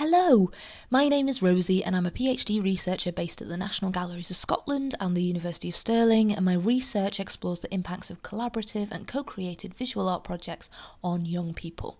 Hello, my name is Rosie and I'm a PhD researcher based at the National Galleries of Scotland and the University of Stirling, and my research explores the impacts of collaborative and co-created visual art projects on young people.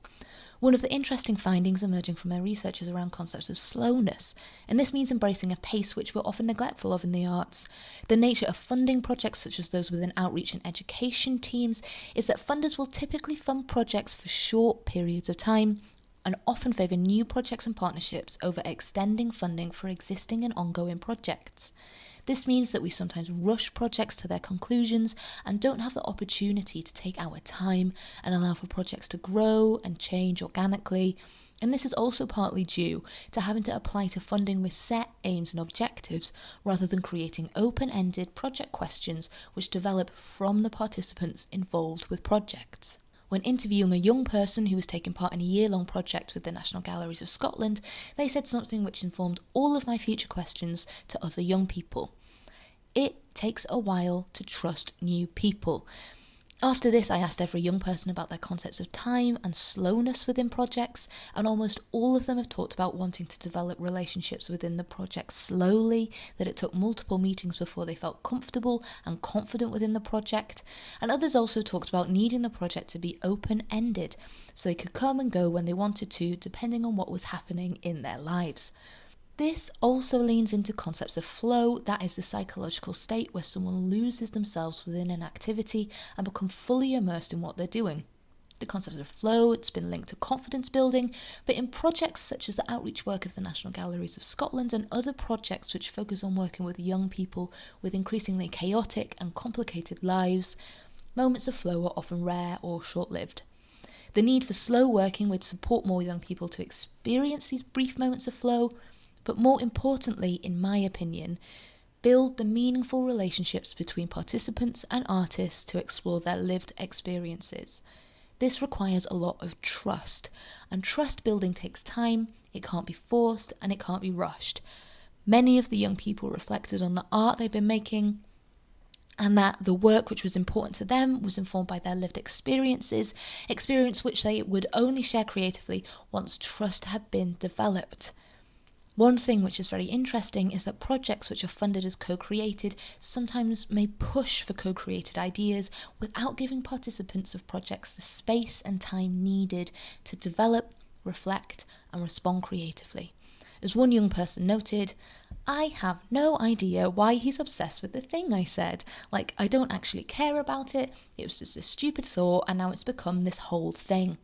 One of the interesting findings emerging from my research is around concepts of slowness, and this means embracing a pace which we're often neglectful of in the arts. The nature of funding projects such as those within outreach and education teams is that funders will typically fund projects for short periods of time, and often favour new projects and partnerships over extending funding for existing and ongoing projects. This means that we sometimes rush projects to their conclusions and don't have the opportunity to take our time and allow for projects to grow and change organically. And this is also partly due to having to apply to funding with set aims and objectives rather than creating open-ended project questions which develop from the participants involved with projects. When interviewing a young person who was taking part in a year-long project with the National Galleries of Scotland, they said something which informed all of my future questions to other young people. It takes a while to trust new people. After this, I asked every young person about their concepts of time and slowness within projects, and almost all of them have talked about wanting to develop relationships within the project slowly, that it took multiple meetings before they felt comfortable and confident within the project, and others also talked about needing the project to be open-ended, so they could come and go when they wanted to, depending on what was happening in their lives. This also leans into concepts of flow, that is the psychological state where someone loses themselves within an activity and become fully immersed in what they're doing. The concept of flow, it's been linked to confidence building, but in projects such as the outreach work of the National Galleries of Scotland and other projects which focus on working with young people with increasingly chaotic and complicated lives, moments of flow are often rare or short-lived. The need for slow working would support more young people to experience these brief moments of flow, but more importantly, in my opinion, build the meaningful relationships between participants and artists to explore their lived experiences. This requires a lot of trust, and trust building takes time, it can't be forced, and it can't be rushed. Many of the young people reflected on the art they've been making, and that the work which was important to them was informed by their lived experiences, experience which they would only share creatively once trust had been developed. One thing which is very interesting is that projects which are funded as co-created sometimes may push for co-created ideas without giving participants of projects the space and time needed to develop, reflect, and respond creatively. As one young person noted, "I have no idea why he's obsessed with the thing I said. Like, I don't actually care about it, it was just a stupid thought and now it's become this whole thing."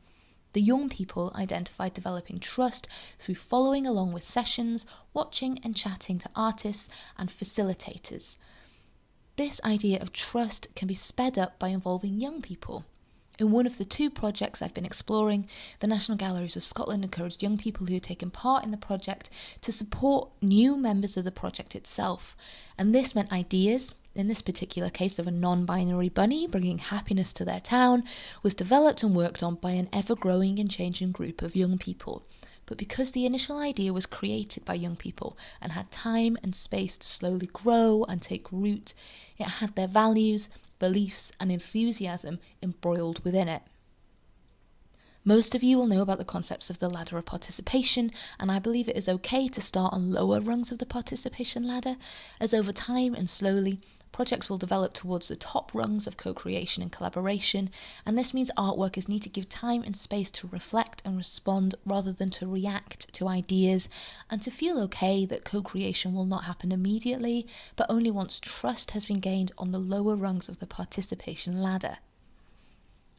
The young people identified developing trust through following along with sessions, watching and chatting to artists and facilitators. This idea of trust can be sped up by involving young people. In one of the two projects I've been exploring, the National Galleries of Scotland encouraged young people who had taken part in the project to support new members of the project itself, and this meant ideas. In this particular case of a non-binary bunny bringing happiness to their town, was developed and worked on by an ever-growing and changing group of young people. But because the initial idea was created by young people and had time and space to slowly grow and take root, it had their values, beliefs and enthusiasm embroiled within it. Most of you will know about the concepts of the ladder of participation, and I believe it is okay to start on lower rungs of the participation ladder, as over time and slowly, projects will develop towards the top rungs of co-creation and collaboration, and this means artworkers need to give time and space to reflect and respond rather than to react to ideas, and to feel okay that co-creation will not happen immediately, but only once trust has been gained on the lower rungs of the participation ladder.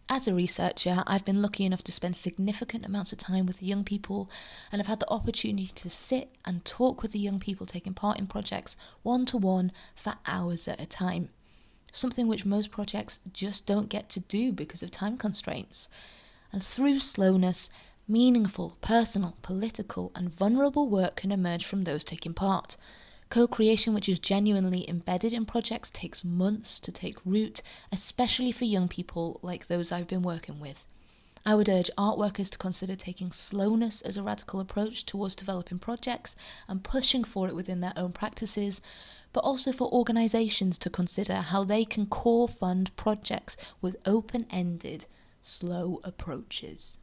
As a researcher, I've been lucky enough to spend significant amounts of time with the young people, and I've had the opportunity to sit and talk with the young people taking part in projects one-to-one for hours at a time. Something which most projects just don't get to do because of time constraints. And through slowness, meaningful, personal, political and vulnerable work can emerge from those taking part. Co-creation which is genuinely embedded in projects takes months to take root, especially for young people like those I've been working with. I would urge art workers to consider taking slowness as a radical approach towards developing projects and pushing for it within their own practices, but also for organisations to consider how they can core fund projects with open-ended, slow approaches.